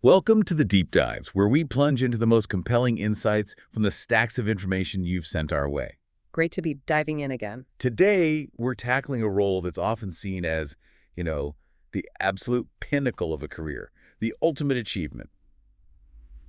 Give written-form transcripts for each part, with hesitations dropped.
Welcome to the Deep Dives, where we plunge into the most compelling insights from the stacks of information you've sent our way. Great to be diving in again. Today, we're tackling a role that's often seen as, the absolute pinnacle of a career, the ultimate achievement,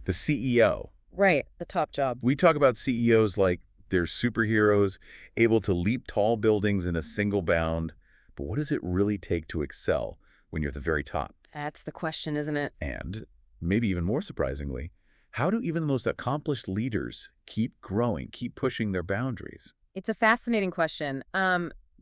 the CEO. Right, the top job. We talk about CEOs like they're superheroes, able to leap tall buildings in a single bound. But what does it really take to excel when you're at the very top? That's the question, isn't it? And, maybe even more surprisingly, how do even the most accomplished leaders keep growing, keep pushing their boundaries? It's a fascinating question.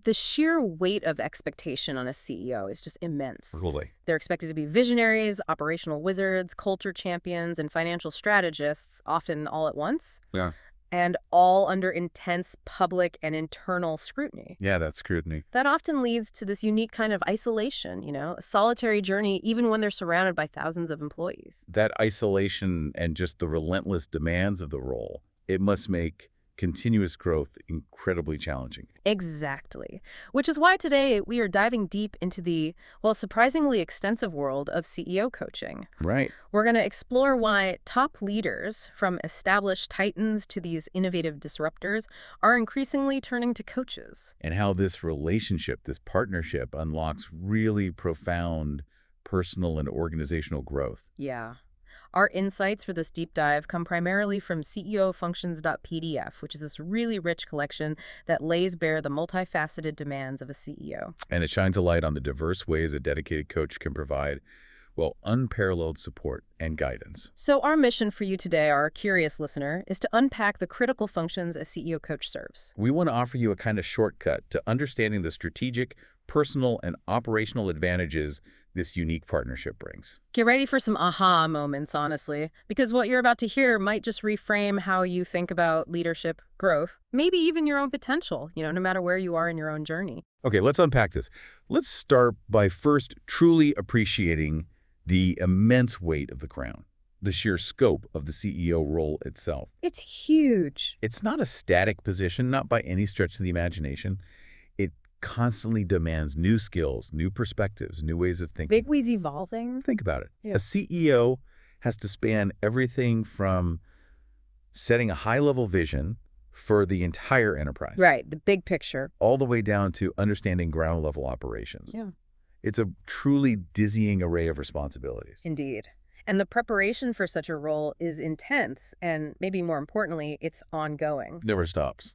The sheer weight of expectation on a CEO is just immense. Really? They're expected to be visionaries, operational wizards, culture champions, and financial strategists, often all at once. Yeah. And all under intense public and internal scrutiny. Yeah, that's scrutiny. That often leads to this unique kind of isolation, a solitary journey, even when they're surrounded by thousands of employees. That isolation and just the relentless demands of the role, it must make continuous growth incredibly challenging. Exactly. Which is why today we are diving deep into the, surprisingly extensive world of CEO coaching. Right. We're going to explore why top leaders, from established titans to these innovative disruptors, are increasingly turning to coaches. And how this relationship, this partnership, unlocks really profound personal and organizational growth. Yeah. Our insights for this deep dive come primarily from CEO Functions.pdf, which is this really rich collection that lays bare the multifaceted demands of a CEO. And it shines a light on the diverse ways a dedicated coach can provide, unparalleled support and guidance. So our mission for you today, our curious listener, is to unpack the critical functions a CEO coach serves. We want to offer you a kind of shortcut to understanding the strategic, personal, and operational advantages this unique partnership brings. Get ready for some aha moments, honestly, because what you're about to hear might just reframe how you think about leadership, growth, maybe even your own potential, no matter where you are in your own journey. Okay, let's unpack this. Let's start by first truly appreciating the immense weight of the crown, the sheer scope of the CEO role itself. It's huge. It's not a static position, not by any stretch of the imagination. It constantly demands new skills, new perspectives, new ways of thinking. Big We's evolving. Think about it. Yeah. A CEO has to span everything from setting a high-level vision for the entire enterprise. Right, the big picture. All the way down to understanding ground-level operations. Yeah. It's a truly dizzying array of responsibilities. Indeed. And the preparation for such a role is intense, and maybe more importantly, it's ongoing. Never stops.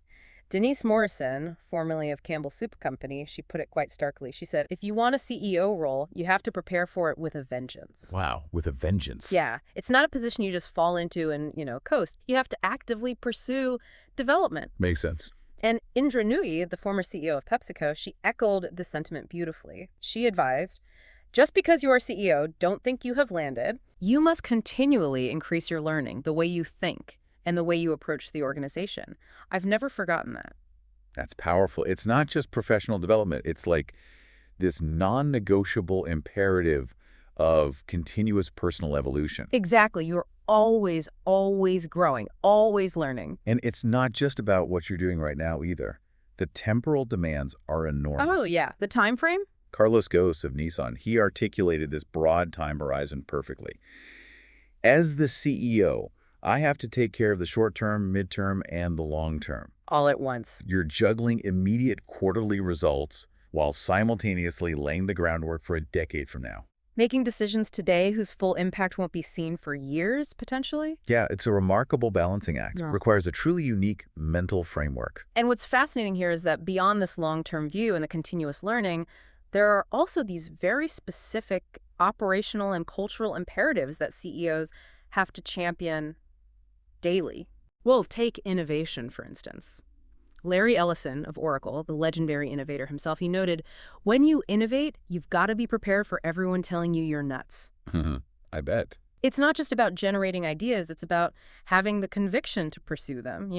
Denise Morrison, formerly of Campbell Soup Company, she put it quite starkly. She said, if you want a CEO role, you have to prepare for it with a vengeance. Wow, with a vengeance. Yeah, it's not a position you just fall into and, coast. You have to actively pursue development. Makes sense. And Indra Nooyi, the former CEO of PepsiCo, she echoed the sentiment beautifully. She advised, just because you are CEO, don't think you have landed. You must continually increase your learning, the way you think, and the way you approach the organization. I've never forgotten that. That's powerful. It's not just professional development. It's like this non-negotiable imperative of continuous personal evolution. Exactly. You're always, always growing, always learning. And it's not just about what you're doing right now either. The temporal demands are enormous. Oh, yeah. The time frame? Carlos Ghosn of Nissan, he articulated this broad time horizon perfectly. As the CEO, I have to take care of the short-term, mid-term, and the long-term. All at once. You're juggling immediate quarterly results while simultaneously laying the groundwork for a decade from now. Making decisions today whose full impact won't be seen for years, potentially? Yeah, it's a remarkable balancing act. Yeah. Requires a truly unique mental framework. And what's fascinating here is that beyond this long-term view and the continuous learning, there are also these very specific operational and cultural imperatives that CEOs have to champion daily. Well, take innovation, for instance. Larry Ellison of Oracle, the legendary innovator himself, he noted, when you innovate, you've got to be prepared for everyone telling you you're nuts. I bet. It's not just about generating ideas, it's about having the conviction to pursue them,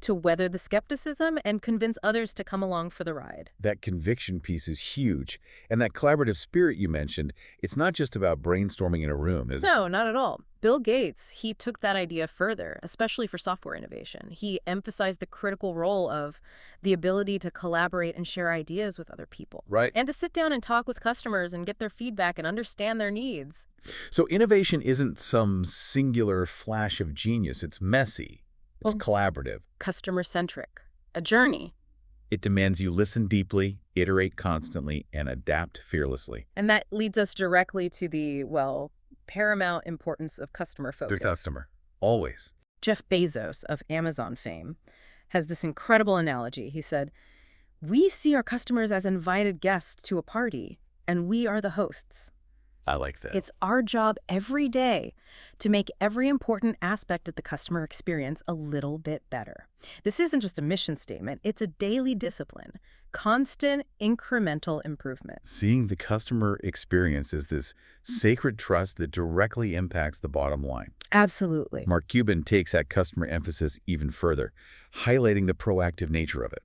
to weather the skepticism and convince others to come along for the ride. That conviction piece is huge. And that collaborative spirit you mentioned, it's not just about brainstorming in a room, is it? No, not at all. Bill Gates, he took that idea further, especially for software innovation. He emphasized the critical role of the ability to collaborate and share ideas with other people. Right. And to sit down and talk with customers and get their feedback and understand their needs. So innovation isn't some singular flash of genius. It's messy. It's Well, collaborative. customer-centric, a journey. It demands you listen deeply, iterate constantly, and adapt fearlessly. And that leads us directly to the, well, paramount importance of customer focus. The customer. Always. Jeff Bezos of Amazon fame has this incredible analogy. He said, "We see our customers as invited guests to a party, and we are the hosts. I like that. It's our job every day to make every important aspect of the customer experience a little bit better." This isn't just a mission statement, it's a daily discipline, constant incremental improvement. Seeing the customer experience is this sacred trust that directly impacts the bottom line. Absolutely. Mark Cuban takes that customer emphasis even further, highlighting the proactive nature of it.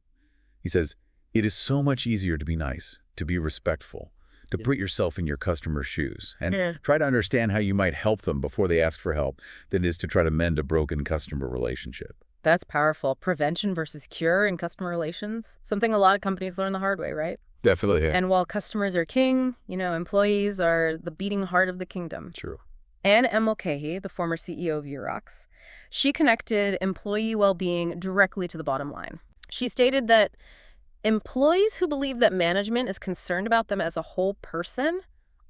He says, "It is so much easier to be nice, to be respectful, to put yourself in your customer's shoes and try to understand how you might help them before they ask for help than it is to try to mend a broken customer relationship." That's powerful. Prevention versus cure in customer relations. Something a lot of companies learn the hard way, right? Definitely. Yeah. And while customers are king, employees are the beating heart of the kingdom. True. Anne M. Mulcahy, the former CEO of Xerox, she connected employee well-being directly to the bottom line. She stated that employees who believe that management is concerned about them as a whole person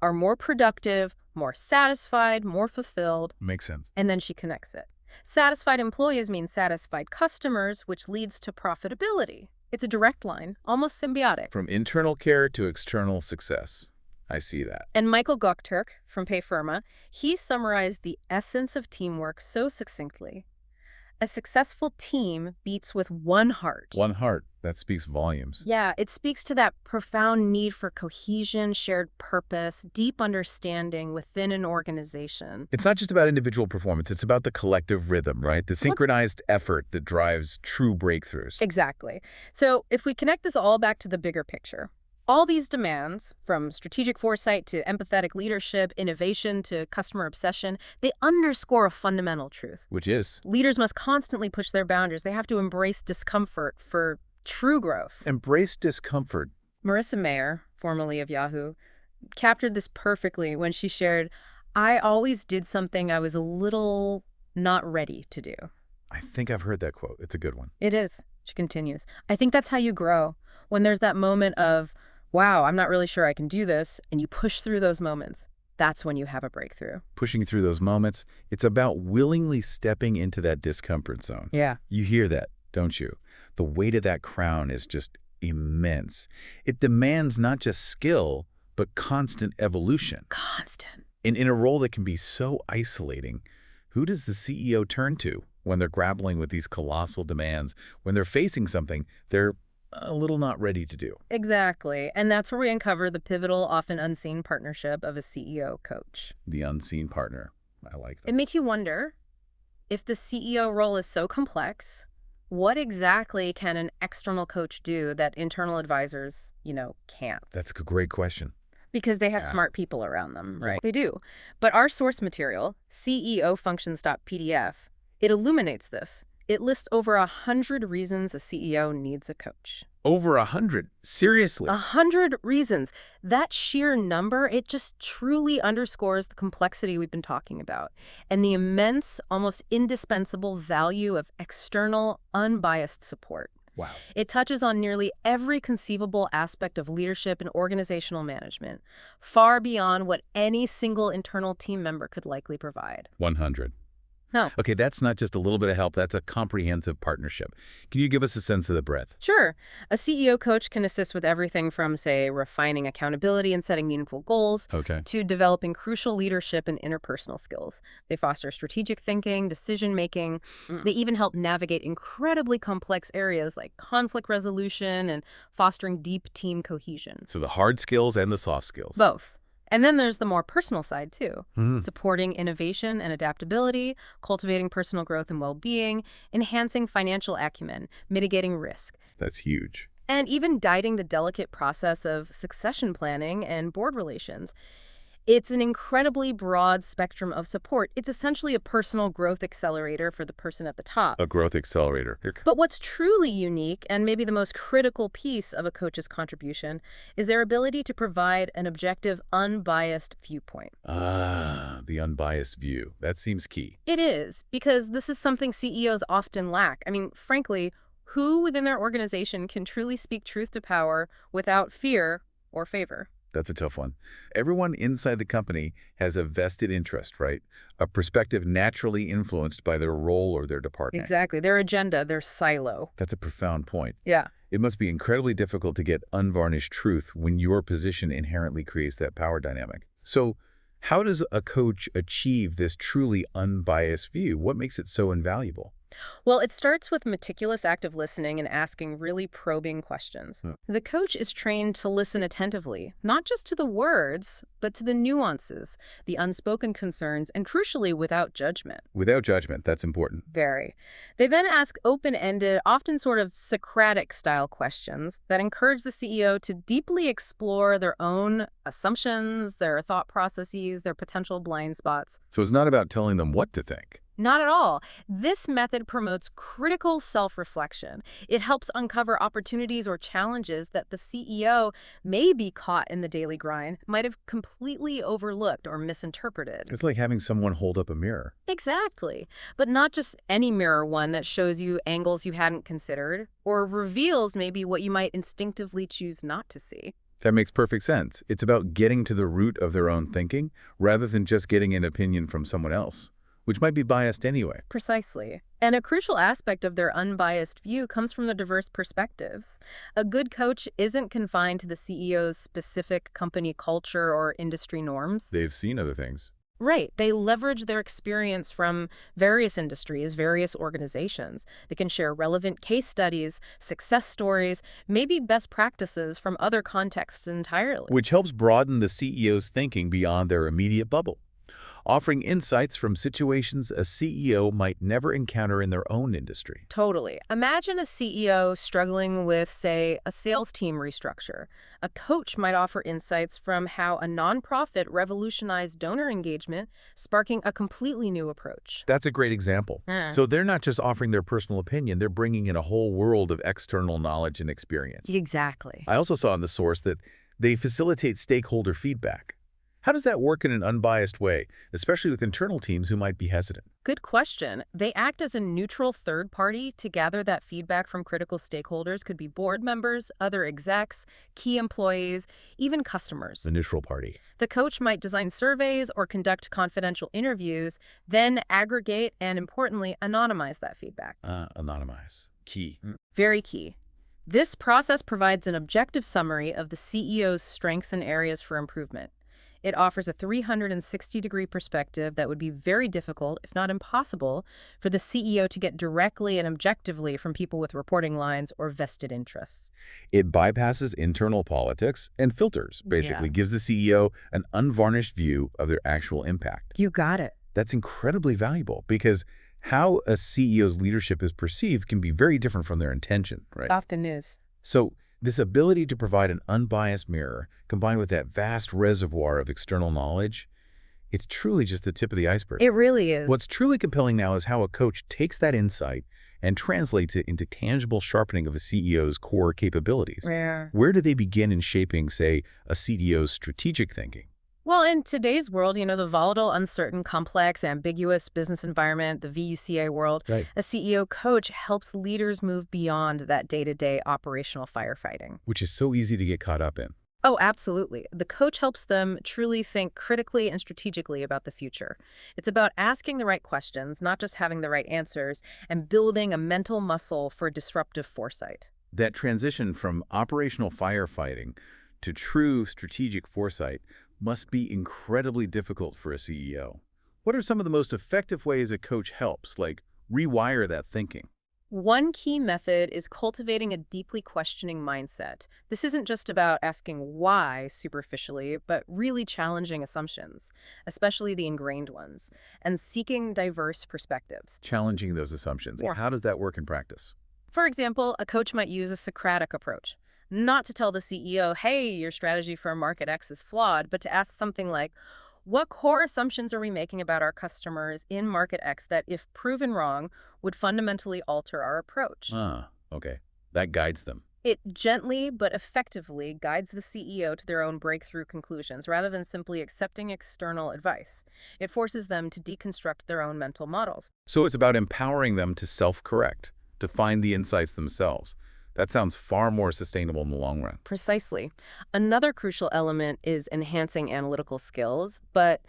are more productive, more satisfied, more fulfilled. Makes sense. And then she connects it. Satisfied employees mean satisfied customers, which leads to profitability. It's a direct line, almost symbiotic. From internal care to external success. I see that. And Michael Gokturk from Payfirma, he summarized the essence of teamwork so succinctly. A successful team beats with one heart. One heart. That speaks volumes. Yeah, it speaks to that profound need for cohesion, shared purpose, deep understanding within an organization. It's not just about individual performance. It's about the collective rhythm, right? The synchronized effort that drives true breakthroughs. Exactly. So if we connect this all back to the bigger picture, all these demands, from strategic foresight to empathetic leadership, innovation to customer obsession, they underscore a fundamental truth. Which is? Leaders must constantly push their boundaries. They have to embrace discomfort for true growth. Embrace discomfort. Marissa Mayer, formerly of Yahoo, captured this perfectly when she shared, "I always did something I was a little not ready to do." I think I've heard that quote. It's a good one. It is. She continues, "I think that's how you grow. When there's that moment of, wow, I'm not really sure I can do this, and you push through those moments, that's when you have a breakthrough." Pushing through those moments, it's about willingly stepping into that discomfort zone. Yeah. You hear that, don't you? The weight of that crown is just immense. It demands not just skill, but constant evolution. Constant. And in a role that can be so isolating, who does the CEO turn to when they're grappling with these colossal demands, when they're facing something they're a little not ready to do? Exactly. And that's where we uncover the pivotal, often unseen partnership of a CEO coach. The unseen partner. I like that. It makes you wonder, if the CEO role is so complex, what exactly can an external coach do that internal advisors, can't? That's a great question. Because they have Yeah. smart people around them, right? They do. But our source material, CEO Functions.pdf, it illuminates this. It lists over 100 reasons a CEO needs a coach. Over 100. Seriously. 100 reasons. That sheer number, it just truly underscores the complexity we've been talking about and the immense, almost indispensable value of external, unbiased support. Wow. It touches on nearly every conceivable aspect of leadership and organizational management, far beyond what any single internal team member could likely provide. 100. No. Okay, that's not just a little bit of help. That's a comprehensive partnership. Can you give us a sense of the breadth? Sure. A CEO coach can assist with everything from, say, refining accountability and setting meaningful goals Okay. to developing crucial leadership and interpersonal skills. They foster strategic thinking, decision-making. They even help navigate incredibly complex areas like conflict resolution and fostering deep team cohesion. So the hard skills and the soft skills. Both. And then there's the more personal side, too. Hmm. Supporting innovation and adaptability, cultivating personal growth and well-being, enhancing financial acumen, mitigating risk, That's huge. and even guiding the delicate process of succession planning and board relations. It's an incredibly broad spectrum of support. It's essentially a personal growth accelerator for the person at the top. A growth accelerator. But what's truly unique, and maybe the most critical piece of a coach's contribution, is their ability to provide an objective, unbiased viewpoint. Ah, the unbiased view. That seems key. It is, because this is something CEOs often lack. I mean, frankly, who within their organization can truly speak truth to power without fear or favor? That's a tough one. Everyone inside the company has a vested interest, right? A perspective naturally influenced by their role or their department. Exactly. Their agenda, their silo. That's a profound point. Yeah. It must be incredibly difficult to get unvarnished truth when your position inherently creates that power dynamic. So, how does a coach achieve this truly unbiased view? What makes it so invaluable? Well, it starts with meticulous active listening and asking really probing questions. Hmm. The coach is trained to listen attentively, not just to the words, but to the nuances, the unspoken concerns, and crucially, without judgment. Without judgment, that's important. Very. They then ask open-ended, often sort of Socratic-style questions that encourage the CEO to deeply explore their own assumptions, their thought processes, their potential blind spots. So it's not about telling them what to think. Not at all. This method promotes critical self-reflection. It helps uncover opportunities or challenges that the CEO may be caught in the daily grind, might have completely overlooked or misinterpreted. It's like having someone hold up a mirror. Exactly. But not just any mirror one that shows you angles you hadn't considered or reveals maybe what you might instinctively choose not to see. That makes perfect sense. It's about getting to the root of their own thinking rather than just getting an opinion from someone else, which might be biased anyway. Precisely. And a crucial aspect of their unbiased view comes from the diverse perspectives. A good coach isn't confined to the CEO's specific company culture or industry norms. They've seen other things. Right. They leverage their experience from various industries, various organizations. They can share relevant case studies, success stories, maybe best practices from other contexts entirely. Which helps broaden the CEO's thinking beyond their immediate bubble, offering insights from situations a CEO might never encounter in their own industry. Totally. Imagine a CEO struggling with, say, a sales team restructure. A coach might offer insights from how a nonprofit revolutionized donor engagement, sparking a completely new approach. That's a great example. So they're not just offering their personal opinion, they're bringing in a whole world of external knowledge and experience. Exactly. I also saw in the source that they facilitate stakeholder feedback. How does that work in an unbiased way, especially with internal teams who might be hesitant? Good question. They act as a neutral third party to gather that feedback from critical stakeholders. Could be board members, other execs, key employees, even customers. The neutral party. The coach might design surveys or conduct confidential interviews, then aggregate and, importantly, anonymize that feedback. Anonymize. Key. Very key. This process provides an objective summary of the CEO's strengths and areas for improvement. It offers a 360-degree perspective that would be very difficult, if not impossible, for the CEO to get directly and objectively from people with reporting lines or vested interests. It bypasses internal politics and filters, basically gives the CEO an unvarnished view of their actual impact. You got it. That's incredibly valuable because how a CEO's leadership is perceived can be very different from their intention, right? Often is. So this ability to provide an unbiased mirror, combined with that vast reservoir of external knowledge, it's truly just the tip of the iceberg. It really is. What's truly compelling now is how a coach takes that insight and translates it into tangible sharpening of a CEO's core capabilities. Where do they begin in shaping, say, a CEO's strategic thinking? Well, in today's world, the volatile, uncertain, complex, ambiguous business environment, the VUCA world, Right. a CEO coach helps leaders move beyond that day-to-day operational firefighting. Which is so easy to get caught up in. Oh, absolutely. The coach helps them truly think critically and strategically about the future. It's about asking the right questions, not just having the right answers, and building a mental muscle for disruptive foresight. That transition from operational firefighting to true strategic foresight must be incredibly difficult for a CEO. What are some of the most effective ways a coach helps, like rewire that thinking? One key method is cultivating a deeply questioning mindset. This isn't just about asking why superficially, but really challenging assumptions, especially the ingrained ones, and seeking diverse perspectives. Challenging those assumptions. Yeah. How does that work in practice? For example, a coach might use a Socratic approach, not to tell the CEO, hey, your strategy for market X is flawed, but to ask something like, what core assumptions are we making about our customers in market X that, if proven wrong, would fundamentally alter our approach? Ah, okay. That guides them. It gently but effectively guides the CEO to their own breakthrough conclusions rather than simply accepting external advice. It forces them to deconstruct their own mental models. So it's about empowering them to self-correct, to find the insights themselves. That sounds far more sustainable in the long run. Precisely. Another crucial element is enhancing analytical skills, but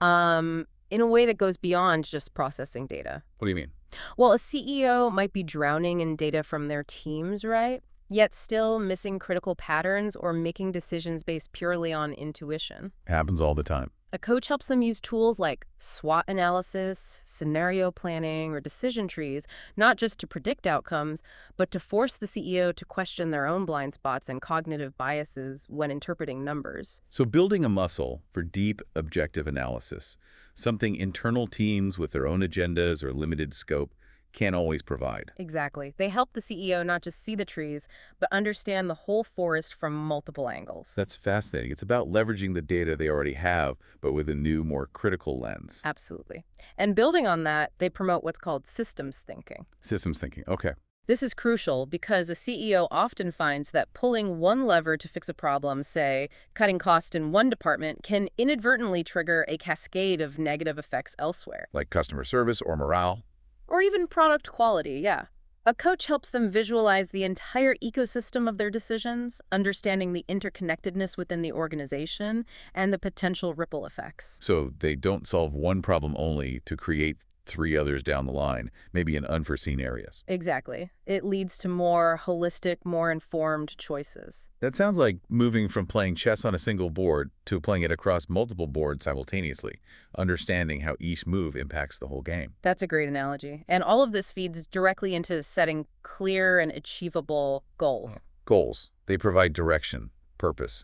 in a way that goes beyond just processing data. What do you mean? Well, a CEO might be drowning in data from their teams, right? Yet still missing critical patterns or making decisions based purely on intuition. Happens all the time. A coach helps them use tools like SWOT analysis, scenario planning, or decision trees, not just to predict outcomes, but to force the CEO to question their own blind spots and cognitive biases when interpreting numbers. So building a muscle for deep, objective analysis, something internal teams with their own agendas or limited scope can't always provide. Exactly. They help the CEO not just see the trees, but understand the whole forest from multiple angles. That's fascinating. It's about leveraging the data they already have, but with a new, more critical lens. Absolutely. And building on that, they promote what's called systems thinking. Systems thinking. Okay. This is crucial because a CEO often finds that pulling one lever to fix a problem, say, cutting cost in one department, can inadvertently trigger a cascade of negative effects elsewhere. Like customer service or morale. Or even product quality, yeah. A coach helps them visualize the entire ecosystem of their decisions, understanding the interconnectedness within the organization and the potential ripple effects. So they don't solve one problem only to create 3 others down the line, maybe in unforeseen areas. Exactly. It leads to more holistic, more informed choices. That sounds like moving from playing chess on a single board to playing it across multiple boards simultaneously, understanding how each move impacts the whole game. That's a great analogy. And all of this feeds directly into setting clear and achievable goals. Goals. They provide direction, purpose.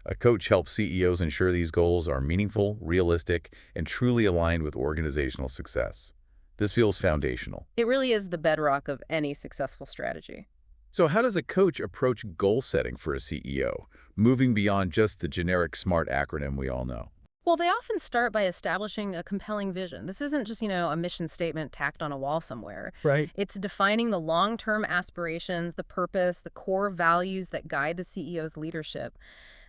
A coach helps CEOs ensure these goals are meaningful, realistic, and truly aligned with organizational success. This feels foundational. It really is the bedrock of any successful strategy. So how does a coach approach goal setting for a CEO, moving beyond just the generic SMART acronym we all know? Well, they often start by establishing a compelling vision. This isn't just, a mission statement tacked on a wall somewhere. Right. It's defining the long-term aspirations, the purpose, the core values that guide the CEO's leadership.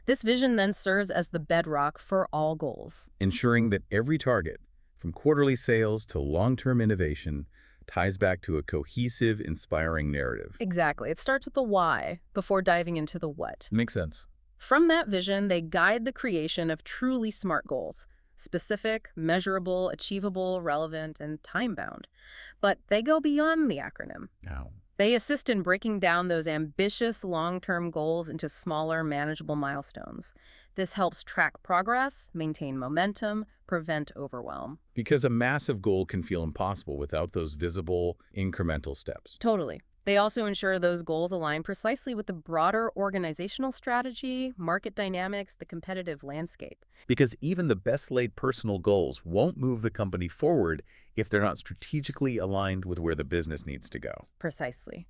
This vision then serves as the bedrock for all goals. Ensuring that every target, from quarterly sales to long-term innovation, ties back to a cohesive, inspiring narrative. Exactly. It starts with the why before diving into the what. Makes sense. From that vision, they guide the creation of truly SMART goals: specific, measurable, achievable, relevant, and time-bound. But they go beyond the acronym. Now, They assist in breaking down those ambitious long-term goals into smaller, manageable milestones. This helps track progress, maintain momentum, prevent overwhelm. because a massive goal can feel impossible without those visible, incremental steps. Totally. They also ensure those goals align precisely with the broader organizational strategy, market dynamics, the competitive landscape. Because even the best-laid personal goals won't move the company forward if they're not strategically aligned with where the business needs to go. Precisely.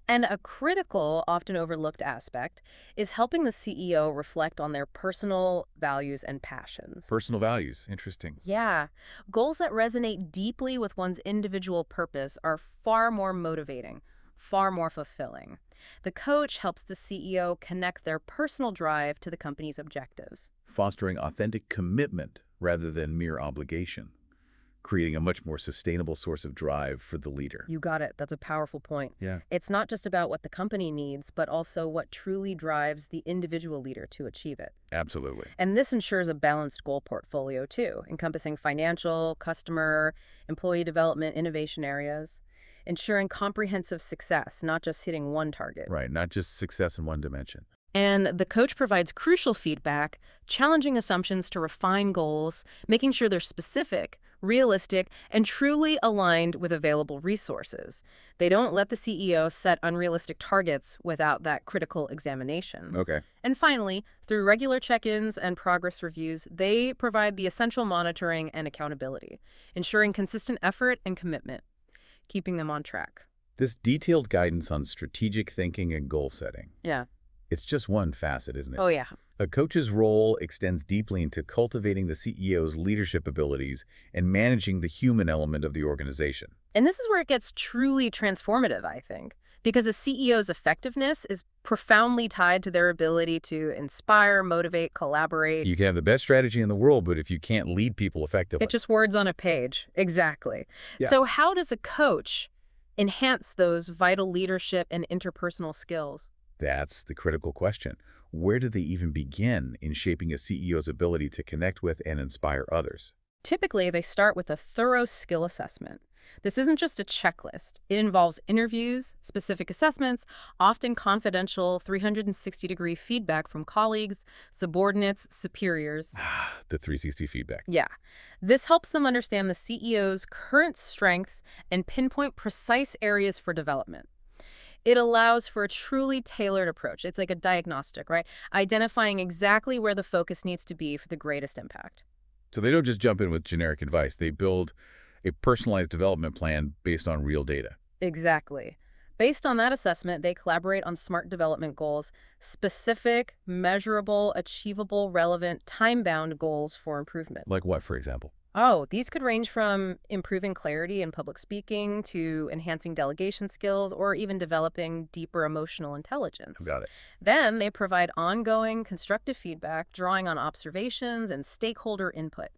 And a critical, often overlooked aspect is helping the CEO reflect on their personal values and passions. Personal values. Interesting. Yeah. Goals that resonate deeply with one's individual purpose are far more motivating, far more fulfilling. The coach helps the CEO connect their personal drive to the company's objectives. Fostering authentic commitment rather than mere obligation. Creating a much more sustainable source of drive for the leader. You got it. That's a powerful point. Yeah. It's not just about what the company needs, but also what truly drives the individual leader to achieve it. Absolutely. And this ensures a balanced goal portfolio, too, encompassing financial, customer, employee development, innovation areas, ensuring comprehensive success, not just hitting one target. Right. Not just success in one dimension. And the coach provides crucial feedback, challenging assumptions to refine goals, making sure they're specific, realistic, and truly aligned with available resources. They don't let the CEO set unrealistic targets without that critical examination. Okay. And finally, through regular check-ins and progress reviews, they provide the essential monitoring and accountability, ensuring consistent effort and commitment, keeping them on track. This detailed guidance on strategic thinking and goal setting. Yeah. It's just one facet, isn't it? Oh, yeah. A coach's role extends deeply into cultivating the CEO's leadership abilities and managing the human element of the organization. And this is where it gets truly transformative, I think, because a CEO's effectiveness is profoundly tied to their ability to inspire, motivate, collaborate. You can have the best strategy in the world, but if you can't lead people effectively. It's just words on a page. Exactly. Yeah. So how does a coach enhance those vital leadership and interpersonal skills? That's the critical question. Where do they even begin in shaping a CEO's ability to connect with and inspire others? Typically, they start with a thorough skill assessment. This isn't just a checklist. It involves interviews, specific assessments, often confidential 360-degree feedback from colleagues, subordinates, superiors. The 360 feedback. Yeah. This helps them understand the CEO's current strengths and pinpoint precise areas for development. It allows for a truly tailored approach. It's like a diagnostic, right? Identifying exactly where the focus needs to be for the greatest impact. So they don't just jump in with generic advice. They build a personalized development plan based on real data. Exactly. Based on that assessment, they collaborate on smart development goals, specific, measurable, achievable, relevant, time-bound goals for improvement. Like what, for example? Oh, these could range from improving clarity in public speaking to enhancing delegation skills or even developing deeper emotional intelligence. Got it. Then they provide ongoing constructive feedback, drawing on observations and stakeholder input.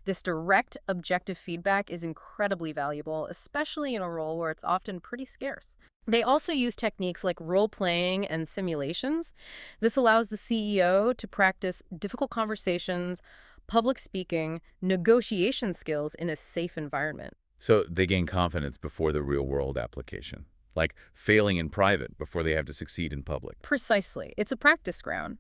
This direct, objective feedback is incredibly valuable, especially in a role where it's often pretty scarce. They also use techniques like role-playing and simulations. This allows the CEO to practice difficult conversations, public speaking, negotiation skills in a safe environment. So they gain confidence before the real-world application, like failing in private before they have to succeed in public. Precisely. It's a practice ground.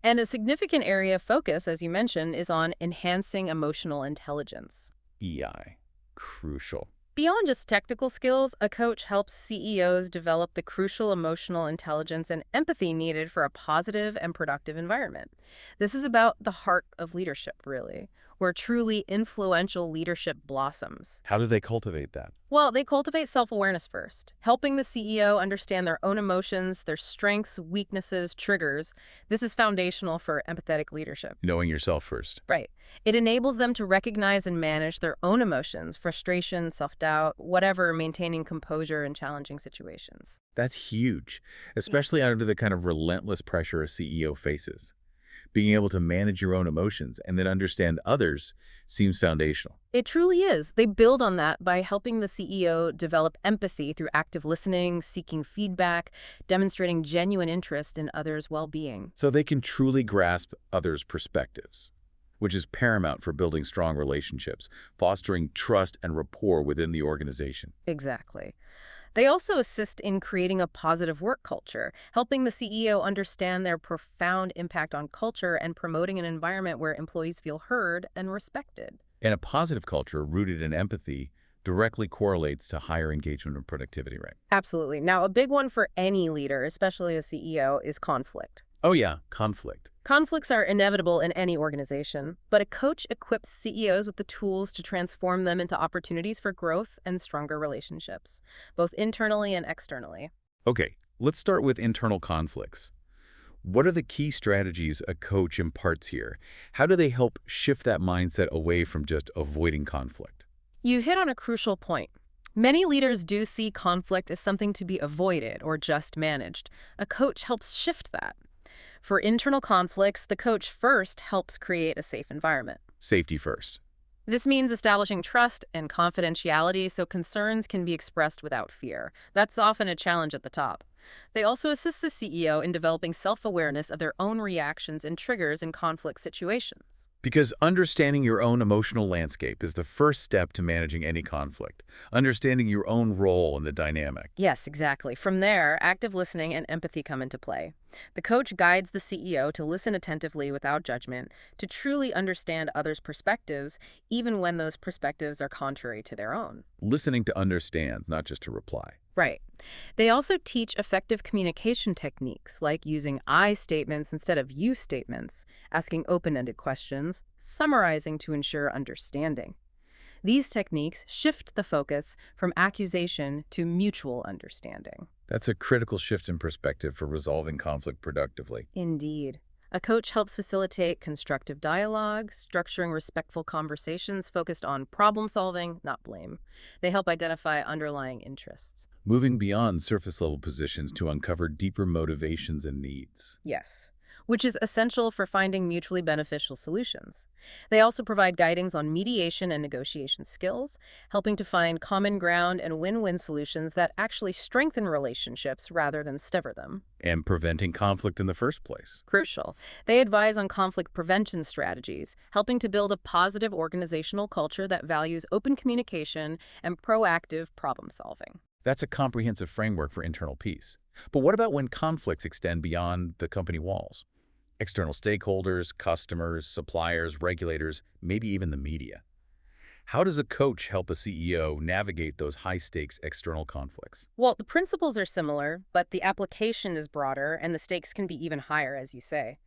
And a significant area of focus, as you mentioned, is on enhancing emotional intelligence. EI. Crucial. Beyond just technical skills, a coach helps CEOs develop the crucial emotional intelligence and empathy needed for a positive and productive environment. This is about the heart of leadership, really, where truly influential leadership blossoms. How do they cultivate that? Well, they cultivate self-awareness first, helping the CEO understand their own emotions, their strengths, weaknesses, triggers. This is foundational for empathetic leadership. Knowing yourself first. Right. It enables them to recognize and manage their own emotions, frustration, self-doubt, whatever, maintaining composure in challenging situations. That's huge, especially under the kind of relentless pressure a CEO faces. Being able to manage your own emotions and then understand others seems foundational. It truly is. They build on that by helping the CEO develop empathy through active listening, seeking feedback, demonstrating genuine interest in others' well-being. So they can truly grasp others' perspectives, which is paramount for building strong relationships, fostering trust and rapport within the organization. Exactly. They also assist in creating a positive work culture, helping the CEO understand their profound impact on culture and promoting an environment where employees feel heard and respected. And a positive culture rooted in empathy directly correlates to higher engagement and productivity, right? Absolutely. Now, a big one for any leader, especially a CEO, is conflict. Oh yeah, conflict. Conflicts are inevitable in any organization, but a coach equips CEOs with the tools to transform them into opportunities for growth and stronger relationships, both internally and externally. Okay, let's start with internal conflicts. What are the key strategies a coach imparts here? How do they help shift that mindset away from just avoiding conflict? You hit on a crucial point. Many leaders do see conflict as something to be avoided or just managed. A coach helps shift that. For internal conflicts, the coach first helps create a safe environment. Safety first. This means establishing trust and confidentiality so concerns can be expressed without fear. That's often a challenge at the top. They also assist the CEO in developing self-awareness of their own reactions and triggers in conflict situations. Because understanding your own emotional landscape is the first step to managing any conflict. Understanding your own role in the dynamic. Yes, exactly. From there, active listening and empathy come into play. The coach guides the CEO to listen attentively without judgment, to truly understand others' perspectives, even when those perspectives are contrary to their own. Listening to understand, not just to reply. Right. They also teach effective communication techniques like using I statements instead of you statements, asking open-ended questions, summarizing to ensure understanding. These techniques shift the focus from accusation to mutual understanding. That's a critical shift in perspective for resolving conflict productively. Indeed. A coach helps facilitate constructive dialogue, structuring respectful conversations focused on problem solving, not blame. They help identify underlying interests. Moving beyond surface-level positions to uncover deeper motivations and needs. Yes, which is essential for finding mutually beneficial solutions. They also provide guidance on mediation and negotiation skills, helping to find common ground and win-win solutions that actually strengthen relationships rather than sever them. And preventing conflict in the first place. Crucial. They advise on conflict prevention strategies, helping to build a positive organizational culture that values open communication and proactive problem solving. That's a comprehensive framework for internal peace. But what about when conflicts extend beyond the company walls? External stakeholders, customers, suppliers, regulators, maybe even the media. How does a coach help a CEO navigate those high-stakes external conflicts? Well, the principles are similar, but the application is broader and the stakes can be even higher, as you say.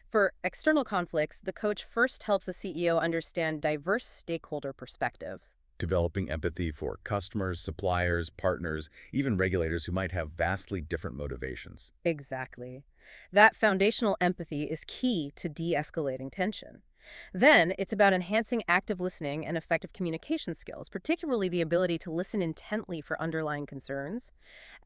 For external conflicts, the coach first helps a CEO understand diverse stakeholder perspectives. Developing empathy for customers, suppliers, partners, even regulators who might have vastly different motivations. Exactly. That foundational empathy is key to de-escalating tension. Then, it's about enhancing active listening and effective communication skills, particularly the ability to listen intently for underlying concerns,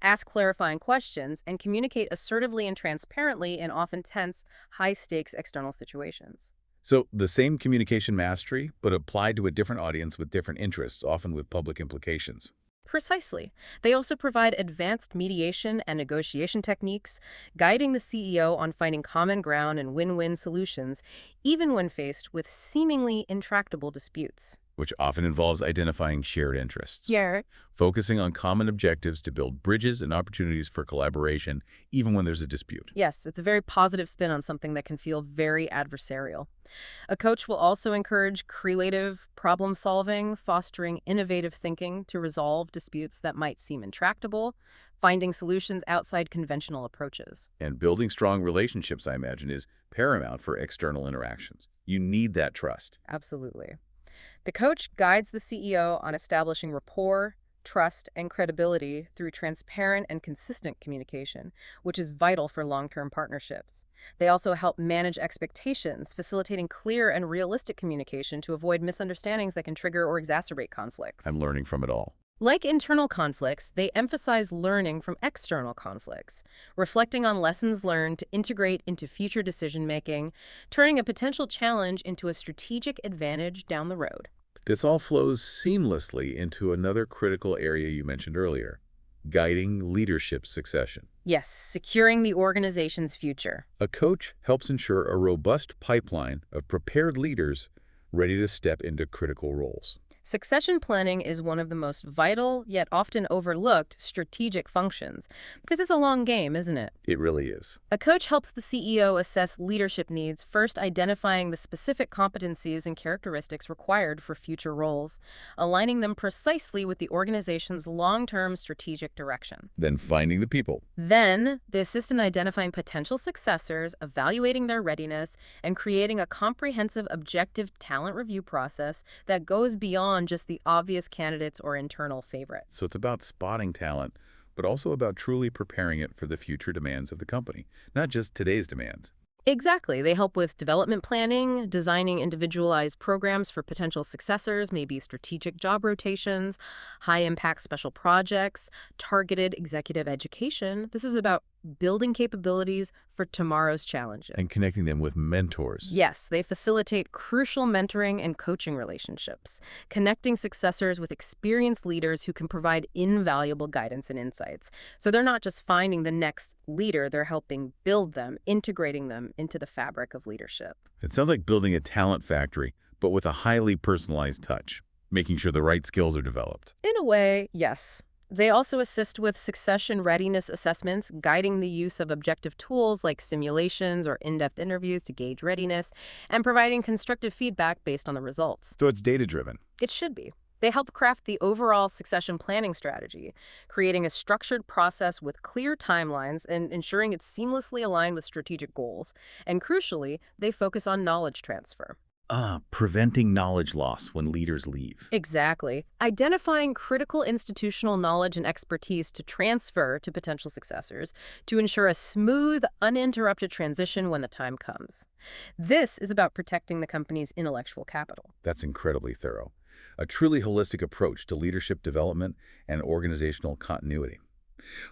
ask clarifying questions, and communicate assertively and transparently in often tense, high-stakes external situations. So the same communication mastery, but applied to a different audience with different interests, often with public implications. Precisely. They also provide advanced mediation and negotiation techniques, guiding the CEO on finding common ground and win-win solutions, even when faced with seemingly intractable disputes. Which often involves identifying shared interests. Yeah. Focusing on common objectives to build bridges and opportunities for collaboration, even when there's a dispute. Yes, it's a very positive spin on something that can feel very adversarial. A coach will also encourage creative problem solving, fostering innovative thinking to resolve disputes that might seem intractable, finding solutions outside conventional approaches. And building strong relationships, I imagine, is paramount for external interactions. You need that trust. Absolutely. The coach guides the CEO on establishing rapport, trust, and credibility through transparent and consistent communication, which is vital for long-term partnerships. They also help manage expectations, facilitating clear and realistic communication to avoid misunderstandings that can trigger or exacerbate conflicts. I'm learning from it all. Like internal conflicts, they emphasize learning from external conflicts, reflecting on lessons learned to integrate into future decision-making, turning a potential challenge into a strategic advantage down the road. This all flows seamlessly into another critical area you mentioned earlier, guiding leadership succession. Yes, securing the organization's future. A coach helps ensure a robust pipeline of prepared leaders ready to step into critical roles. Succession planning is one of the most vital, yet often overlooked, strategic functions, because it's a long game, isn't it? It really is. A coach helps the CEO assess leadership needs, first identifying the specific competencies and characteristics required for future roles, aligning them precisely with the organization's long-term strategic direction. Then finding the people. Then, they assist in identifying potential successors, evaluating their readiness, and creating a comprehensive, objective talent review process that goes beyond just the obvious candidates or internal favorites. So it's about spotting talent, but also about truly preparing it for the future demands of the company, not just today's demands. Exactly. They help with development planning, designing individualized programs for potential successors, maybe strategic job rotations, high-impact special projects, targeted executive education. This is about building capabilities for tomorrow's challenges. And connecting them with mentors. Yes, they facilitate crucial mentoring and coaching relationships, connecting successors with experienced leaders who can provide invaluable guidance and insights. So they're not just finding the next leader, they're helping build them, integrating them into the fabric of leadership. It sounds like building a talent factory, but with a highly personalized touch, making sure the right skills are developed. In a way, yes. They also assist with succession readiness assessments, guiding the use of objective tools like simulations or in-depth interviews to gauge readiness, and providing constructive feedback based on the results. So it's data-driven. It should be. They help craft the overall succession planning strategy, creating a structured process with clear timelines and ensuring it's seamlessly aligned with strategic goals. And crucially, they focus on knowledge transfer. Preventing knowledge loss when leaders leave. Exactly. Identifying critical institutional knowledge and expertise to transfer to potential successors to ensure a smooth, uninterrupted transition when the time comes. This is about protecting the company's intellectual capital. That's incredibly thorough. A truly holistic approach to leadership development and organizational continuity.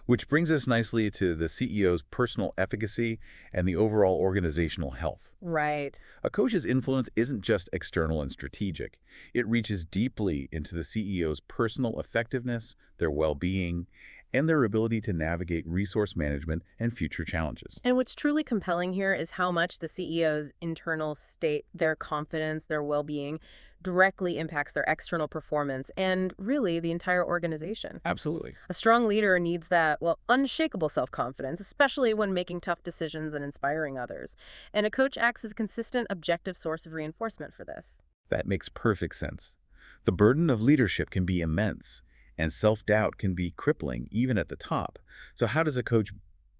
Which brings us nicely to the CEO's personal efficacy and the overall organizational health. Right. A coach's influence isn't just external and strategic. It reaches deeply into the CEO's personal effectiveness, their well-being, and their ability to navigate resource management and future challenges. And what's truly compelling here is how much the CEO's internal state, their confidence, their well-being, directly impacts their external performance and really the entire organization. Absolutely. A strong leader needs that, well, unshakable self-confidence, especially when making tough decisions and inspiring others. And a coach acts as a consistent, objective source of reinforcement for this. That makes perfect sense. The burden of leadership can be immense, and self-doubt can be crippling even at the top. So how does a coach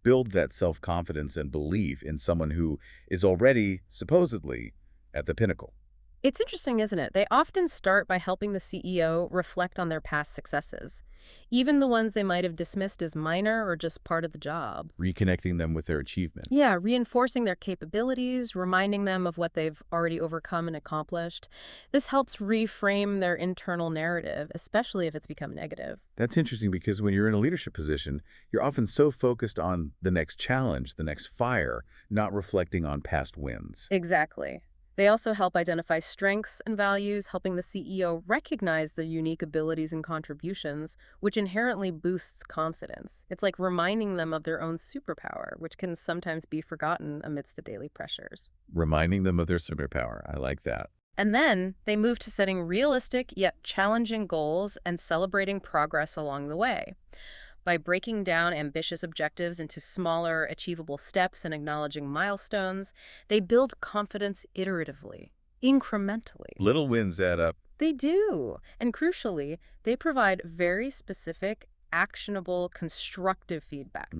build that self-confidence and belief in someone who is already, supposedly, at the pinnacle? It's interesting, isn't it? They often start by helping the CEO reflect on their past successes, even the ones they might have dismissed as minor or just part of the job. Reconnecting them with their achievement. Yeah, reinforcing their capabilities, reminding them of what they've already overcome and accomplished. This helps reframe their internal narrative, especially if it's become negative. That's interesting because when you're in a leadership position, you're often so focused on the next challenge, the next fire, not reflecting on past wins. Exactly. They also help identify strengths and values, helping the CEO recognize their unique abilities and contributions, which inherently boosts confidence. It's like reminding them of their own superpower, which can sometimes be forgotten amidst the daily pressures. Reminding them of their superpower. I like that. And then they move to setting realistic yet challenging goals and celebrating progress along the way. By breaking down ambitious objectives into smaller, achievable steps and acknowledging milestones, they build confidence iteratively, incrementally. Little wins add up. They do. And crucially, they provide very specific, actionable, constructive feedback.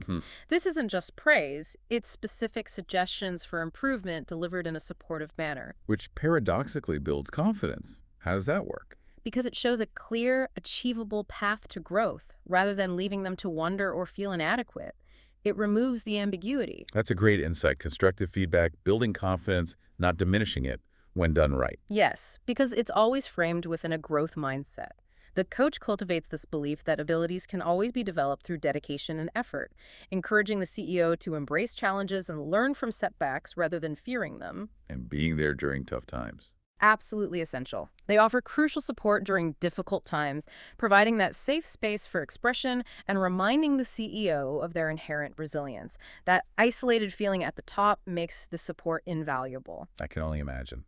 This isn't just praise, it's specific suggestions for improvement delivered in a supportive manner. Which paradoxically builds confidence. How does that work? Because it shows a clear, achievable path to growth, rather than leaving them to wonder or feel inadequate. It removes the ambiguity. That's a great insight. Constructive feedback, building confidence, not diminishing it when done right. Yes, because it's always framed within a growth mindset. The coach cultivates this belief that abilities can always be developed through dedication and effort, encouraging the CEO to embrace challenges and learn from setbacks rather than fearing them. And being there during tough times. Absolutely essential. They offer crucial support during difficult times, providing that safe space for expression and reminding the CEO of their inherent resilience. That isolated feeling at the top makes the support invaluable. I can only imagine.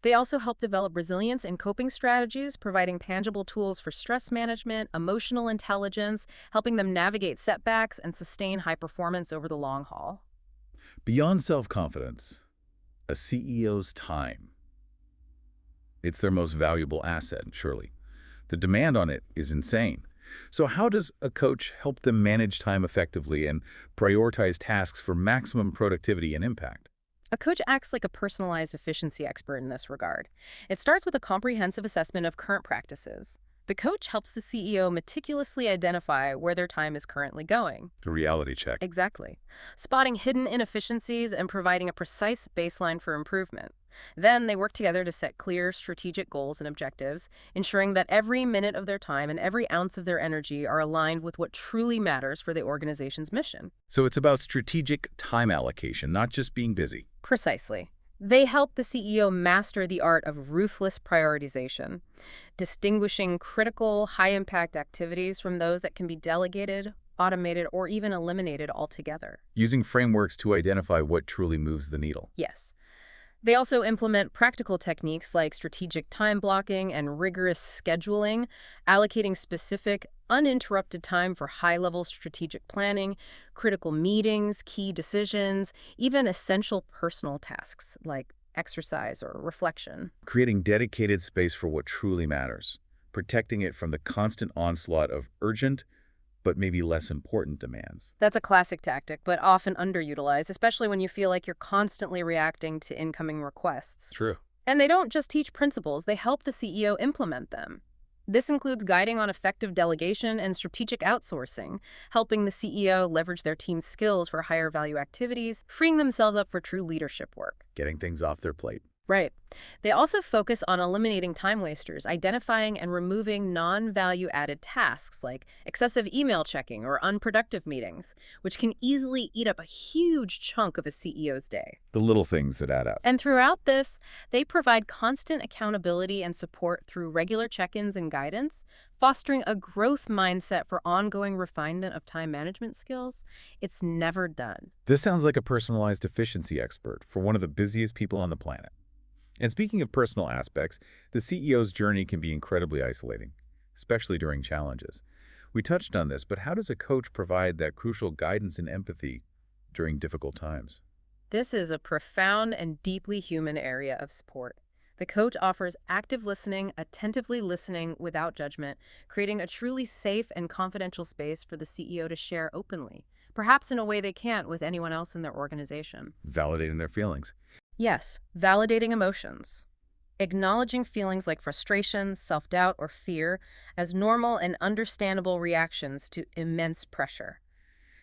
They also help develop resilience and coping strategies, providing tangible tools for stress management, emotional intelligence, helping them navigate setbacks and sustain high performance over the long haul. Beyond self-confidence, a CEO's time. It's their most valuable asset, surely. The demand on it is insane. So how does a coach help them manage time effectively and prioritize tasks for maximum productivity and impact? A coach acts like a personalized efficiency expert in this regard. It starts with a comprehensive assessment of current practices. The coach helps the CEO meticulously identify where their time is currently going. The reality check. Exactly. Spotting hidden inefficiencies and providing a precise baseline for improvement. Then they work together to set clear strategic goals and objectives, ensuring that every minute of their time and every ounce of their energy are aligned with what truly matters for the organization's mission. So it's about strategic time allocation, not just being busy. Precisely. They help the CEO master the art of ruthless prioritization, distinguishing critical, high-impact activities from those that can be delegated, automated, or even eliminated altogether. Using frameworks to identify what truly moves the needle. Yes. They also implement practical techniques like strategic time blocking and rigorous scheduling, allocating specific, uninterrupted time for high-level strategic planning, critical meetings, key decisions, even essential personal tasks like exercise or reflection. Creating dedicated space for what truly matters, protecting it from the constant onslaught of urgent, but maybe less important demands. That's a classic tactic, but often underutilized, especially when you feel like you're constantly reacting to incoming requests. True. And they don't just teach principles, they help the CEO implement them. This includes guiding on effective delegation and strategic outsourcing, helping the CEO leverage their team's skills for higher value activities, freeing themselves up for true leadership work. Getting things off their plate. Right. They also focus on eliminating time wasters, identifying and removing non-value added tasks like excessive email checking or unproductive meetings, which can easily eat up a huge chunk of a CEO's day. The little things that add up. And throughout this, they provide constant accountability and support through regular check-ins and guidance, fostering a growth mindset for ongoing refinement of time management skills. It's never done. This sounds like a personalized efficiency expert for one of the busiest people on the planet. And speaking of personal aspects, the CEO's journey can be incredibly isolating, especially during challenges. We touched on this, but how does a coach provide that crucial guidance and empathy during difficult times? This is a profound and deeply human area of support. The coach offers active listening, attentively listening without judgment, creating a truly safe and confidential space for the CEO to share openly, perhaps in a way they can't with anyone else in their organization. Validating their feelings. Yes, validating emotions. Acknowledging feelings like frustration, self-doubt, or fear as normal and understandable reactions to immense pressure.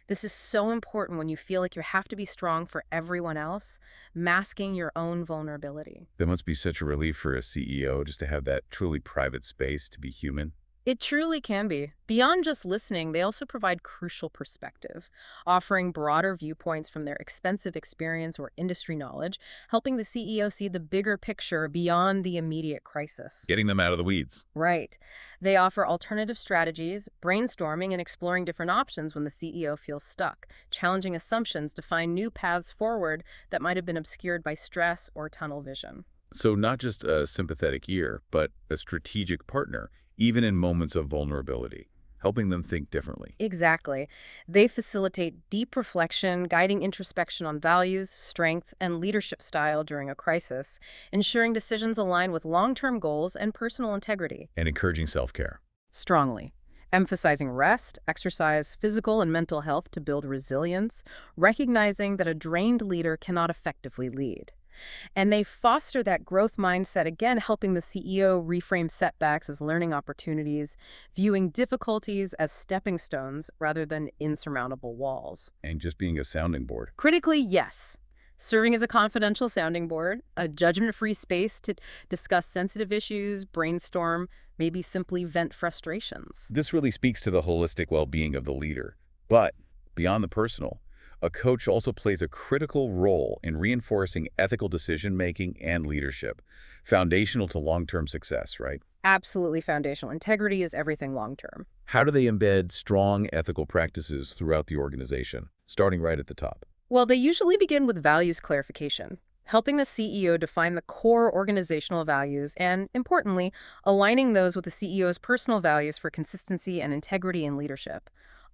This is so important when you feel like you have to be strong for everyone else, masking your own vulnerability. That must be such a relief for a CEO just to have that truly private space to be human. It truly can be. Beyond just listening, they also provide crucial perspective, offering broader viewpoints from their extensive experience or industry knowledge, helping the CEO see the bigger picture beyond the immediate crisis. Getting them out of the weeds. Right. They offer alternative strategies, brainstorming and exploring different options when the CEO feels stuck, challenging assumptions to find new paths forward that might have been obscured by stress or tunnel vision. So not just a sympathetic ear, but a strategic partner, even in moments of vulnerability, helping them think differently. Exactly. They facilitate deep reflection, guiding introspection on values, strength, and leadership style during a crisis, ensuring decisions align with long-term goals and personal integrity. And encouraging self-care. Strongly. Emphasizing rest, exercise, physical and mental health to build resilience, recognizing that a drained leader cannot effectively lead. And they foster that growth mindset, again, helping the CEO reframe setbacks as learning opportunities, viewing difficulties as stepping stones rather than insurmountable walls. And just being a sounding board. Critically, yes. Serving as a confidential sounding board, a judgment-free space to discuss sensitive issues, brainstorm, maybe simply vent frustrations. This really speaks to the holistic well-being of the leader. But beyond the personal, a coach also plays a critical role in reinforcing ethical decision-making and leadership, foundational to long-term success, right? Absolutely foundational. Integrity is everything long-term. How do they embed strong ethical practices throughout the organization, starting right at the top? Well, they usually begin with values clarification, helping the CEO define the core organizational values and, importantly, aligning those with the CEO's personal values for consistency and integrity in leadership.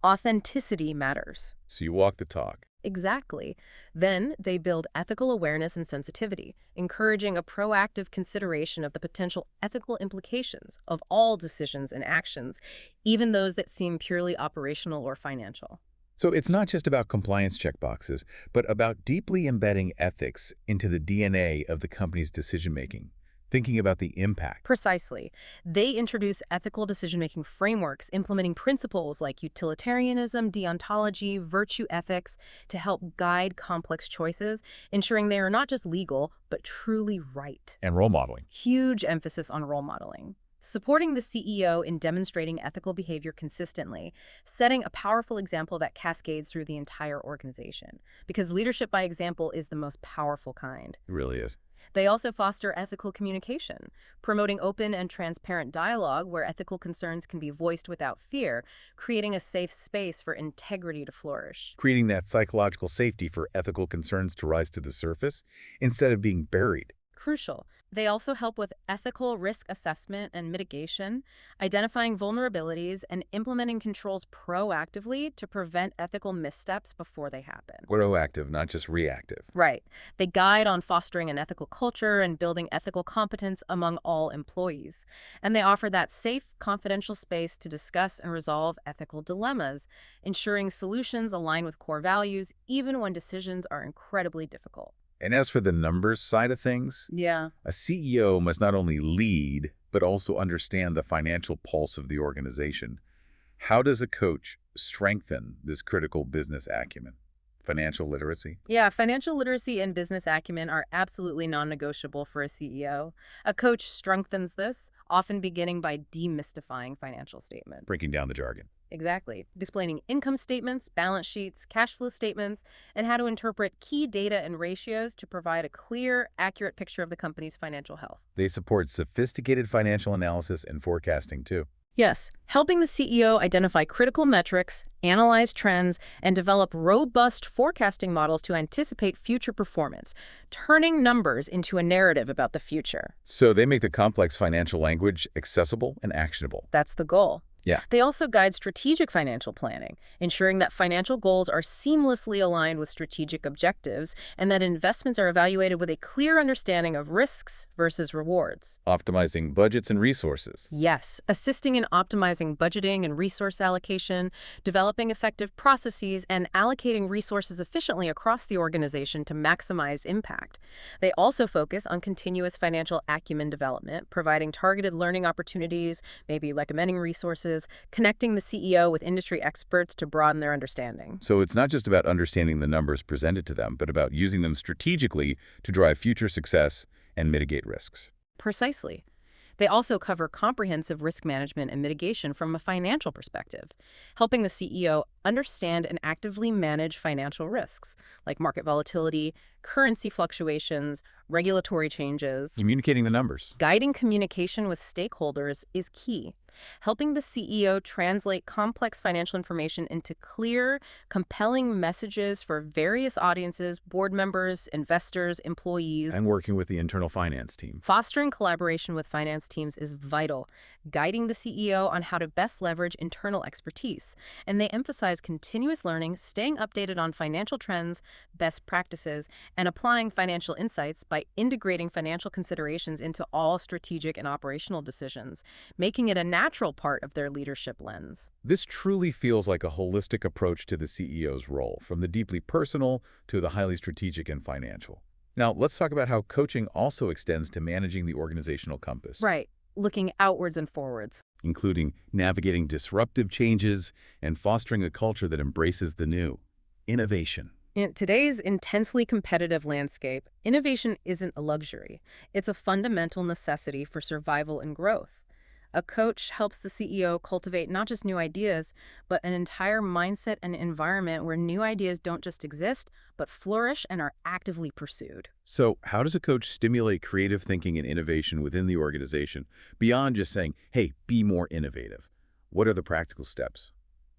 Authenticity matters. So you walk the talk. Exactly. Then they build ethical awareness and sensitivity, encouraging a proactive consideration of the potential ethical implications of all decisions and actions, even those that seem purely operational or financial. So it's not just about compliance checkboxes, but about deeply embedding ethics into the DNA of the company's decision-making, thinking about the impact. Precisely. They introduce ethical decision-making frameworks, implementing principles like utilitarianism, deontology, virtue ethics to help guide complex choices, ensuring they are not just legal, but truly right. And role modeling. Huge emphasis on role modeling. Supporting the CEO in demonstrating ethical behavior consistently, setting a powerful example that cascades through the entire organization. Because leadership by example is the most powerful kind. It really is. They also foster ethical communication, promoting open and transparent dialogue where ethical concerns can be voiced without fear, creating a safe space for integrity to flourish. Creating that psychological safety for ethical concerns to rise to the surface instead of being buried. Crucial. They also help with ethical risk assessment and mitigation, identifying vulnerabilities and implementing controls proactively to prevent ethical missteps before they happen. Proactive, not just reactive. Right. They guide on fostering an ethical culture and building ethical competence among all employees. And they offer that safe, confidential space to discuss and resolve ethical dilemmas, ensuring solutions align with core values even when decisions are incredibly difficult. And as for the numbers side of things, Yeah. a CEO must not only lead, but also understand the financial pulse of the organization. How does a coach strengthen this critical business acumen? Financial literacy? Yeah, financial literacy and business acumen are absolutely non-negotiable for a CEO. A coach strengthens this, often beginning by demystifying financial statements. Breaking down the jargon. Exactly. Explaining income statements, balance sheets, cash flow statements, and how to interpret key data and ratios to provide a clear, accurate picture of the company's financial health. They support sophisticated financial analysis and forecasting, too. Yes, helping the CEO identify critical metrics, analyze trends, and develop robust forecasting models to anticipate future performance, turning numbers into a narrative about the future. So they make the complex financial language accessible and actionable. That's the goal. Yeah. They also guide strategic financial planning, ensuring that financial goals are seamlessly aligned with strategic objectives and that investments are evaluated with a clear understanding of risks versus rewards. Optimizing budgets and resources. Yes, assisting in optimizing budgeting and resource allocation, developing effective processes, and allocating resources efficiently across the organization to maximize impact. They also focus on continuous financial acumen development, providing targeted learning opportunities, maybe recommending resources, connecting the CEO with industry experts to broaden their understanding. So it's not just about understanding the numbers presented to them, but about using them strategically to drive future success and mitigate risks. Precisely. They also cover comprehensive risk management and mitigation from a financial perspective, helping the CEO understand and actively manage financial risks like market volatility, currency fluctuations, regulatory changes. Communicating the numbers. Guiding communication with stakeholders is key. Helping the CEO translate complex financial information into clear, compelling messages for various audiences, board members, investors, employees. And working with the internal finance team. Fostering collaboration with finance teams is vital, guiding the CEO on how to best leverage internal expertise. And they emphasize continuous learning, staying updated on financial trends, best practices, and applying financial insights by integrating financial considerations into all strategic and operational decisions, making it a natural part of their leadership lens. This truly feels like a holistic approach to the CEO's role, from the deeply personal to the highly strategic and financial. Now, let's talk about how coaching also extends to managing the organizational compass. Right, looking outwards and forwards. Including navigating disruptive changes and fostering a culture that embraces the new. Innovation. In today's intensely competitive landscape, innovation isn't a luxury. It's a fundamental necessity for survival and growth. A coach helps the CEO cultivate not just new ideas, but an entire mindset and environment where new ideas don't just exist, but flourish and are actively pursued. So how does a coach stimulate creative thinking and innovation within the organization beyond just saying, hey, be more innovative? What are the practical steps?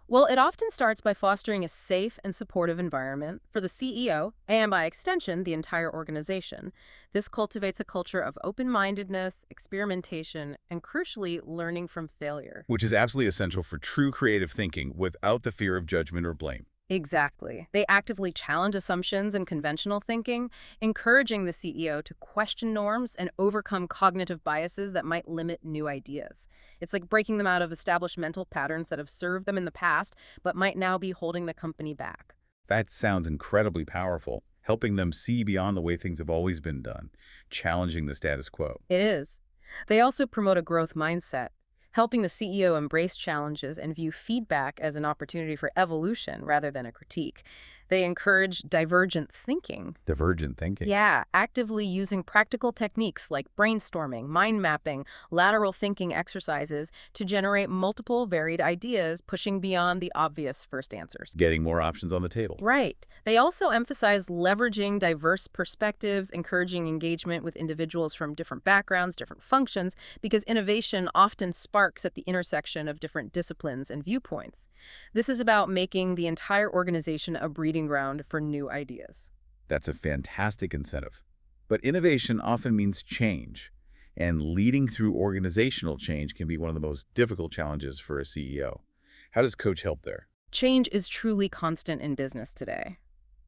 Well, it often starts by fostering a safe and supportive environment for the CEO and, by extension, the entire organization. This cultivates a culture of open-mindedness, experimentation, and, crucially, learning from failure. Which is absolutely essential for true creative thinking without the fear of judgment or blame. Exactly. They actively challenge assumptions and conventional thinking, encouraging the CEO to question norms and overcome cognitive biases that might limit new ideas. It's like breaking them out of established mental patterns that have served them in the past, but might now be holding the company back. That sounds incredibly powerful, helping them see beyond the way things have always been done, challenging the status quo. It is. They also promote a growth mindset, helping the CEO embrace challenges and view feedback as an opportunity for evolution rather than a critique. They encourage divergent thinking. Divergent thinking. Yeah, actively using practical techniques like brainstorming, mind mapping, lateral thinking exercises to generate multiple varied ideas, pushing beyond the obvious first answers. Getting more options on the table. Right. They also emphasize leveraging diverse perspectives, encouraging engagement with individuals from different backgrounds, different functions, because innovation often sparks at the intersection of different disciplines and viewpoints. This is about making the entire organization a breeding ground for new ideas. That's a fantastic incentive. But innovation often means change, and leading through organizational change can be one of the most difficult challenges for a CEO. How does Coach help there? Change is truly constant in business today.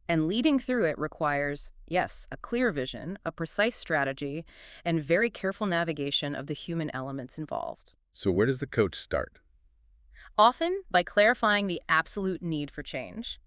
And leading through it requires, yes, a clear vision, a precise strategy, and very careful navigation of the human elements involved. So where does the coach start? Often by clarifying the absolute need for change,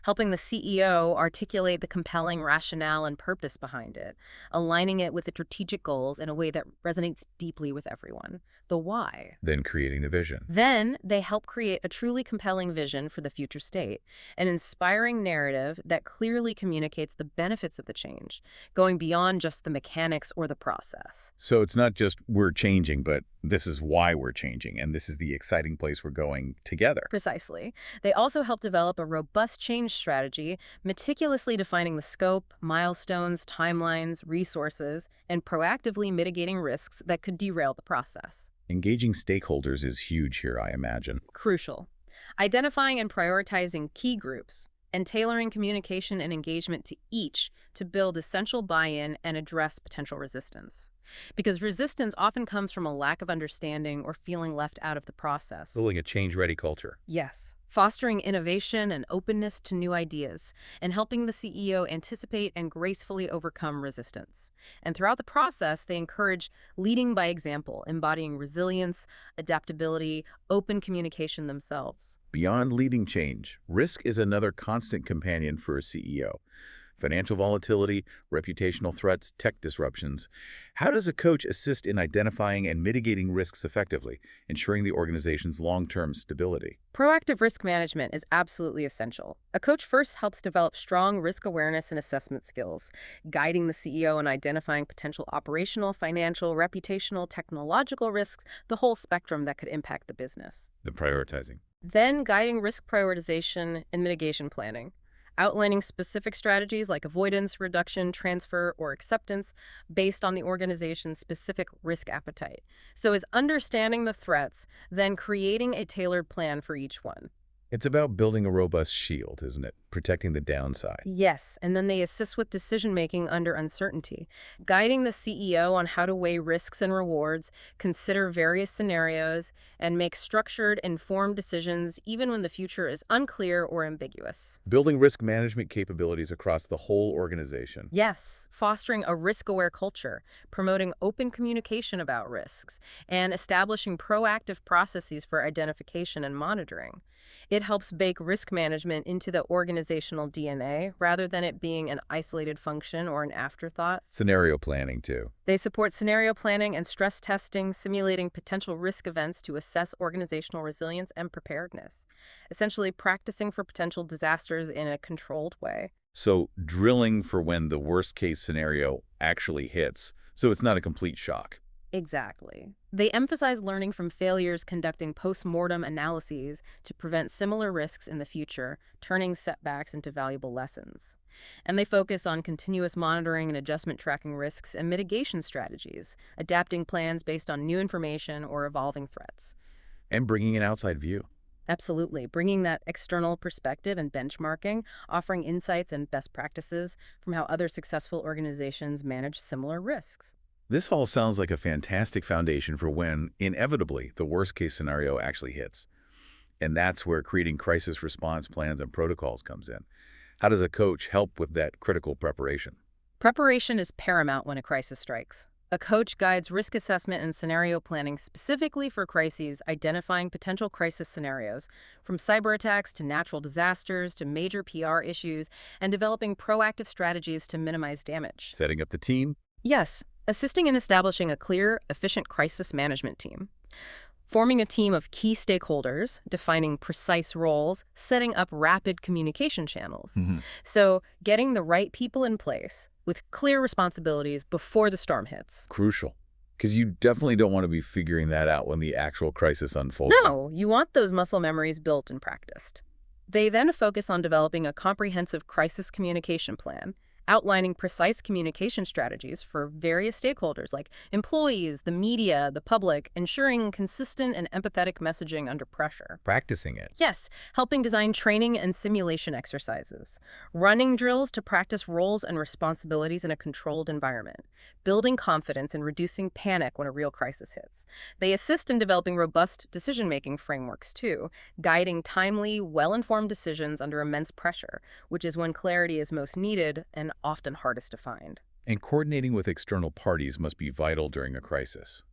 helping the CEO articulate the compelling rationale and purpose behind it, aligning it with the strategic goals in a way that resonates deeply with everyone, the why. Then creating the vision. Then they help create a truly compelling vision for the future state, an inspiring narrative that clearly communicates the benefits of the change, going beyond just the mechanics or the process. So it's not just we're changing, but this is why we're changing, and this is the exciting place we're going together. Precisely. They also help develop a robust change strategy, meticulously defining the scope, milestones, timelines, resources, and proactively mitigating risks that could derail the process. Engaging stakeholders is huge here, I imagine. Crucial. Identifying and prioritizing key groups and tailoring communication and engagement to each to build essential buy-in and address potential resistance. Because resistance often comes from a lack of understanding or feeling left out of the process. Building a change-ready culture. Yes. Fostering innovation and openness to new ideas, and helping the CEO anticipate and gracefully overcome resistance. And throughout the process, they encourage leading by example, embodying resilience, adaptability, open communication themselves. Beyond leading change, risk is another constant companion for a CEO. Financial volatility, reputational threats, tech disruptions. How does a coach assist in identifying and mitigating risks effectively, ensuring the organization's long-term stability? Proactive risk management is absolutely essential. A coach first helps develop strong risk awareness and assessment skills, guiding the CEO in identifying potential operational, financial, reputational, technological risks, the whole spectrum that could impact the business. The prioritizing. Then guiding risk prioritization and mitigation planning, outlining specific strategies like avoidance, reduction, transfer, or acceptance based on the organization's specific risk appetite. So is understanding the threats, then creating a tailored plan for each one. It's about building a robust shield, isn't it? Protecting the downside. Yes, and then they assist with decision-making under uncertainty, guiding the CEO on how to weigh risks and rewards, consider various scenarios, and make structured, informed decisions even when the future is unclear or ambiguous. Building risk management capabilities across the whole organization. Yes, fostering a risk-aware culture, promoting open communication about risks, and establishing proactive processes for identification and monitoring. It helps bake risk management into the organizational DNA rather than it being an isolated function or an afterthought. Scenario planning, too. They support scenario planning and stress testing, simulating potential risk events to assess organizational resilience and preparedness, essentially practicing for potential disasters in a controlled way. So drilling for when the worst-case scenario actually hits, so it's not a complete shock. Exactly. They emphasize learning from failures, conducting post-mortem analyses to prevent similar risks in the future, turning setbacks into valuable lessons. And they focus on continuous monitoring and adjustment tracking risks and mitigation strategies, adapting plans based on new information or evolving threats. And bringing an outside view. Absolutely. Bringing that external perspective and benchmarking, offering insights and best practices from how other successful organizations manage similar risks. This all sounds like a fantastic foundation for when, inevitably, the worst-case scenario actually hits. And that's where creating crisis response plans and protocols comes in. How does a coach help with that critical preparation? Preparation is paramount when a crisis strikes. A coach guides risk assessment and scenario planning specifically for crises, identifying potential crisis scenarios, from cyber attacks to natural disasters to major PR issues, and developing proactive strategies to minimize damage. Setting up the team? Yes, assisting in establishing a clear, efficient crisis management team. forming a team of key stakeholders, defining precise roles, setting up rapid communication channels. So getting the right people in place with clear responsibilities before the storm hits. Crucial. Because you definitely don't want to be figuring that out when the actual crisis unfolds. No, you want those muscle memories built and practiced. They then focus on developing a comprehensive crisis communication plan, outlining precise communication strategies for various stakeholders like employees, the media, the public, ensuring consistent and empathetic messaging under pressure. Practicing it. Yes, helping design training and simulation exercises, running drills to practice roles and responsibilities in a controlled environment, building confidence and reducing panic when a real crisis hits. They assist in developing robust decision-making frameworks too, guiding timely, well-informed decisions under immense pressure, which is when clarity is most needed and often hardest to find. And coordinating with external parties must be vital during a crisis.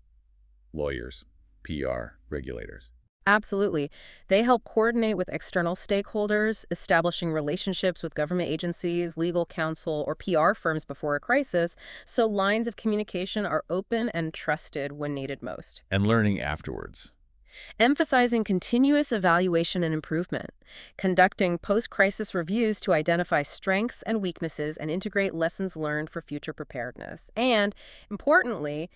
Lawyers, PR, regulators. Absolutely. They help coordinate with external stakeholders, establishing relationships with government agencies, legal counsel, or PR firms before a crisis, so lines of communication are open and trusted when needed most. And learning afterwards. Emphasizing continuous evaluation and improvement, conducting post-crisis reviews to identify strengths and weaknesses and integrate lessons learned for future preparedness. And, importantly,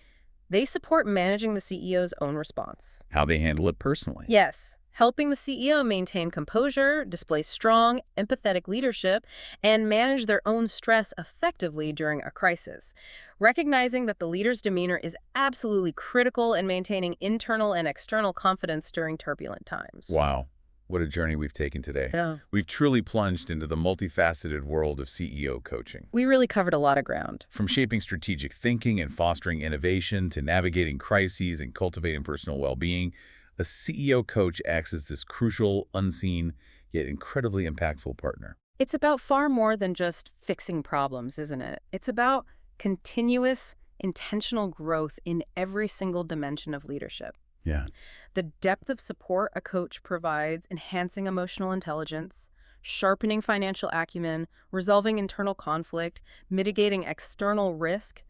they support managing the CEO's own response. How they handle it personally. Yes, helping the CEO maintain composure, display strong, empathetic leadership, and manage their own stress effectively during a crisis. Recognizing that the leader's demeanor is absolutely critical in maintaining internal and external confidence during turbulent times. Wow. What a journey we've taken today. Yeah. We've truly plunged into the multifaceted world of CEO coaching. We really covered a lot of ground. From shaping strategic thinking and fostering innovation to navigating crises and cultivating personal well-being, a CEO coach acts as this crucial, unseen, yet incredibly impactful partner. It's about far more than just fixing problems, isn't it? It's about continuous, intentional growth in every single dimension of leadership. Yeah. The depth of support a coach provides, enhancing emotional intelligence, sharpening financial acumen, resolving internal conflict, mitigating external risk.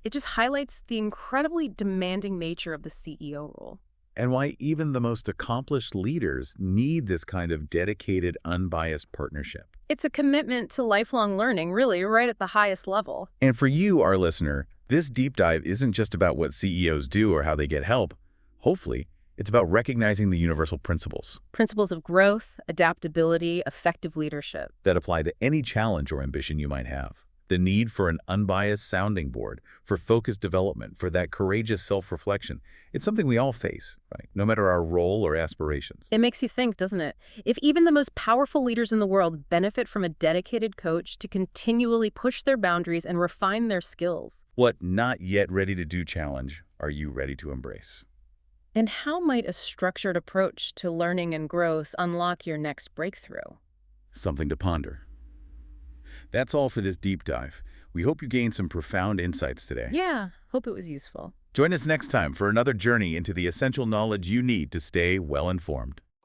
It just highlights the incredibly demanding nature of the CEO role. And why even the most accomplished leaders need this kind of dedicated, unbiased partnership. It's a commitment to lifelong learning, really, right at the highest level. And for you, our listener, this deep dive isn't just about what CEOs do or how they get help. Hopefully, it's about recognizing the universal principles. Principles of growth, adaptability, effective leadership. That apply to any challenge or ambition you might have. The need for an unbiased sounding board, for focused development, for that courageous self-reflection. It's something we all face, right? No matter our role or aspirations. It makes you think, doesn't it? If even the most powerful leaders in the world benefit from a dedicated coach to continually push their boundaries and refine their skills. What not yet ready to do challenge are you ready to embrace? And how might a structured approach to learning and growth unlock your next breakthrough? Something to ponder. That's all for this deep dive. We hope you gained some profound insights today. Yeah, hope it was useful. Join us next time for another journey into the essential knowledge you need to stay well-informed.